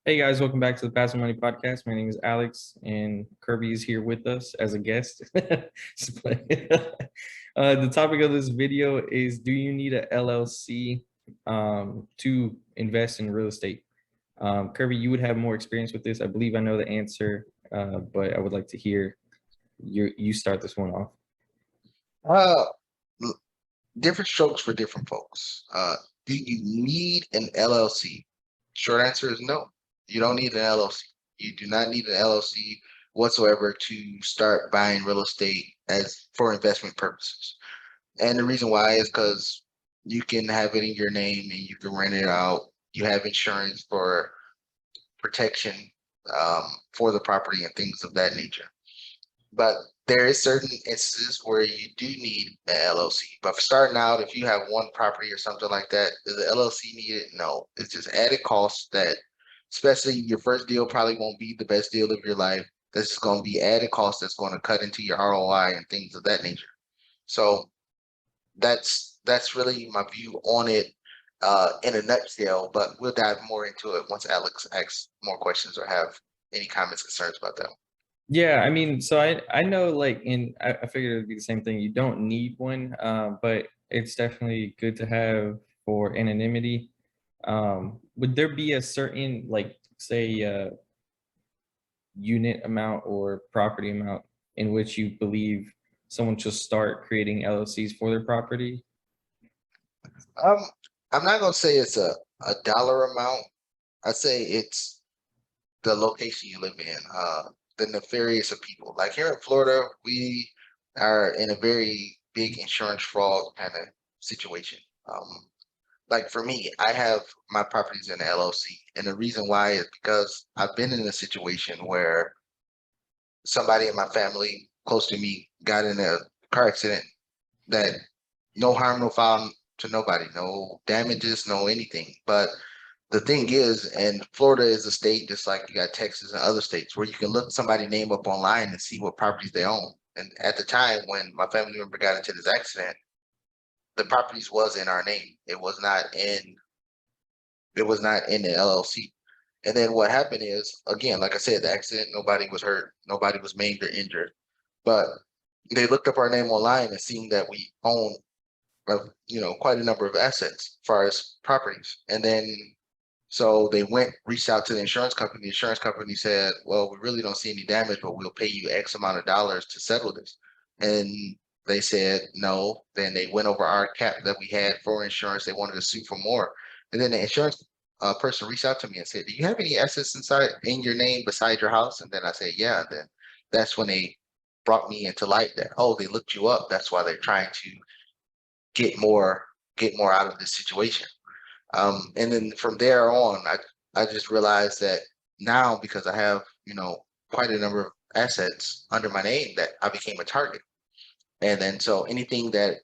Hey guys, welcome back to the Passive Money Podcast. My name is Alex, and Kirby is here with us as a guest. The topic of this video is: do you need a LLC to invest in real estate? Kirby, you would have more experience with this. I believe I know the answer, but I would like to hear you start this one off. Uh, l- Different strokes for different folks. Do you need an LLC? Short answer is no. You don't need an LLC. You do not need an LLC whatsoever to start buying real estate as for investment purposes. And the reason why is because you can have it in your name and you can rent it out. You have insurance for protection for the property and things of that nature. But there is certain instances where you do need an LLC. But for starting out, if you have one property or something like that, is the LLC needed? No, it's just added costs that, especially your first deal, probably won't be the best deal of your life. This is going to be added cost that's going to cut into your ROI and things of that nature. So that's really my view on it in a nutshell. But we'll dive more into it once Alex asks more questions or have any comments, concerns about that. Yeah, I mean, so I know I figured it would be the same thing. You don't need one, but it's definitely good to have for anonymity. Would there be a certain say unit amount or property amount in which you believe someone should start creating LLCs for their property? Um, I'm not gonna say it's a dollar amount. I say it's the location you live in, the nefarious of people. Like here in Florida, we are in a very big insurance fraud kind of situation. Like for me, I have my properties in the LLC, and the reason why is because I've been in a situation where somebody in my family close to me got in a car accident that no harm, no foul to nobody, no damages, no anything. But the thing is, and Florida is a state just like you got Texas and other states where you can look somebody's name up online and see what properties they own. And at the time when my family member got into this accident, the properties was in our name. It was not in the LLC. And then what happened is, again, like I said, the accident, nobody was hurt, nobody was maimed or injured. But they looked up our name online and seen that we own quite a number of assets as far as properties. And then so they reached out to the insurance company. The insurance company said, well, we really don't see any damage, but we'll pay you X amount of dollars to settle this. And they said no. Then they went over our cap that we had for insurance. They wanted to sue for more. And then the insurance person reached out to me and said, do you have any assets inside in your name beside your house? And then I said, yeah. And then that's when they brought me into light that, oh, they looked you up. That's why they're trying to get more get more out of this situation. And then from there on, I just realized that now because I have, quite a number of assets under my name that I became a target. And then so anything that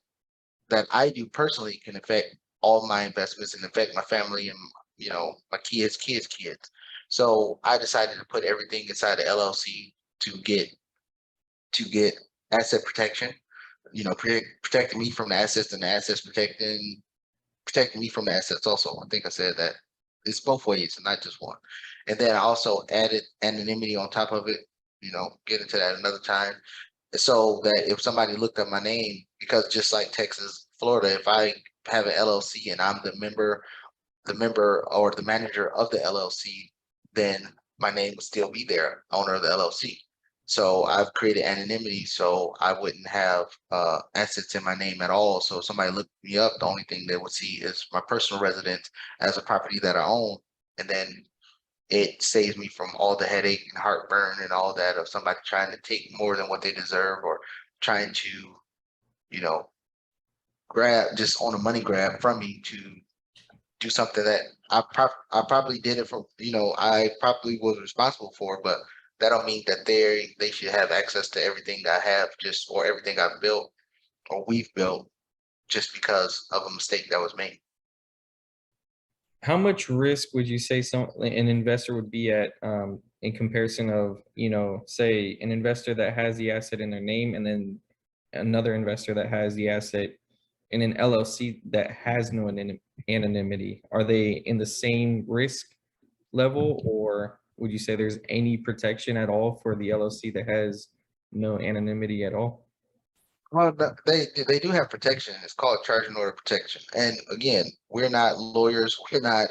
I do personally can affect all my investments and affect my family and my kids. So I decided to put everything inside the LLC to get asset protection, protecting me from the assets and the assets protecting me from the assets also. I think I said that it's both ways and not just one. And then I also added anonymity on top of it, get into that another time. So that if somebody looked up my name, because just like Texas, Florida, if I have an LLC and I'm the member or the manager of the LLC, then my name would still be there, owner of the LLC. So I've created anonymity so I wouldn't have assets in my name at all. So if somebody looked me up, the only thing they would see is my personal residence as a property that I own. And then it saves me from all the headache and heartburn and all that of somebody trying to take more than what they deserve or trying to, you know, grab just on a money grab from me to do something that I probably did it for, I probably was responsible for, but that don't mean that they should have access to everything that I have just or everything I've built or we've built just because of a mistake that was made. How much risk would you say an investor would be at in comparison of, say an investor that has the asset in their name and then another investor that has the asset in an LLC that has no anonymity? Are they in the same risk? level, or would you say there's any protection at all for the LLC that has no anonymity at all? Well, they do have protection. It's called charge and order protection. And again, we're not lawyers, we're not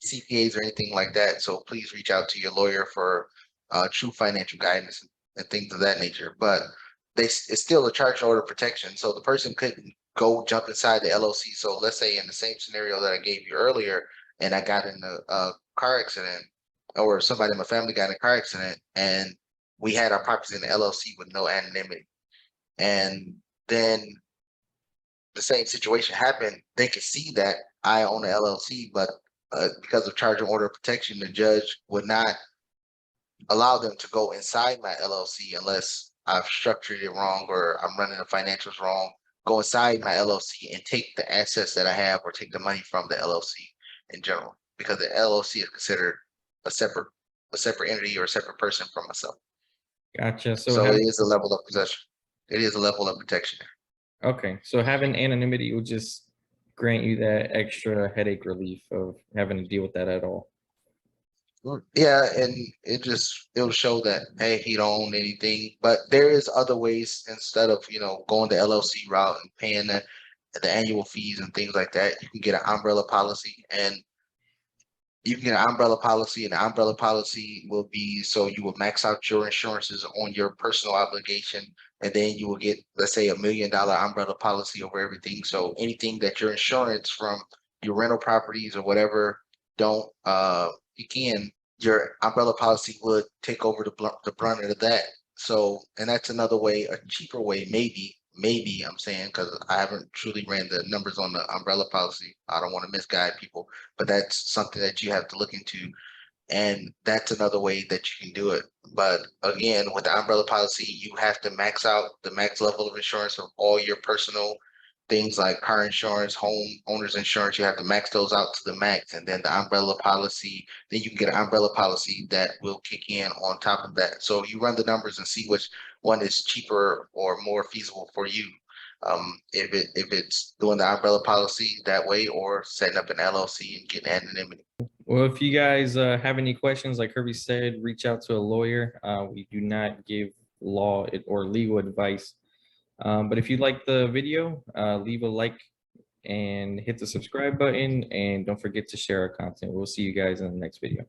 CPAs or anything like that. So please reach out to your lawyer for true financial guidance and things of that nature. But it's still a charge and order protection. So the person couldn't go jump inside the LLC. So let's say in the same scenario that I gave you earlier, and I got in a car accident, or somebody in my family got in a car accident, and we had our properties in the LLC with no anonymity, and then the same situation happened, they could see that I own an LLC, but because of charge and order protection, the judge would not allow them to go inside my LLC unless I've structured it wrong or I'm running the financials wrong. Go inside my LLC and take the assets that I have or take the money from the LLC in general, because the LLC is considered a separate entity or a separate person from myself. Gotcha. So So it is a level of possession. It is a level of protection. okay, so having anonymity will just grant you that extra headache relief of having to deal with that at all. Yeah, and it'll show that hey, he don't own anything. But there is other ways instead of going the LLC route and paying the annual fees and things like that. You can get an umbrella policy, and you can get an umbrella policy, and the umbrella policy will be so you will max out your insurances on your personal obligation, and then you will get, let's say, $1 million umbrella policy over everything. So anything that your insurance from your rental properties or whatever don't your umbrella policy would take over the brunt of that. So, and that's another way, a cheaper way, maybe I'm saying, because I haven't truly ran the numbers on the umbrella policy. I don't want to misguide people, but that's something that you have to look into. And that's another way that you can do it. But again, with the umbrella policy, you have to max out the max level of insurance of all your personal things like car insurance, home owner's insurance. You have to max those out to the max. And then the umbrella policy, then you can get an umbrella policy that will kick in on top of that. So you run the numbers and see which one is cheaper or more feasible for you. If it's doing the umbrella policy that way or setting up an LLC and getting anonymity. Well, if you guys have any questions, like Kirby said, reach out to a lawyer. We do not give law or legal advice. But if you like the video, leave a like and hit the subscribe button, and don't forget to share our content. We'll see you guys in the next video.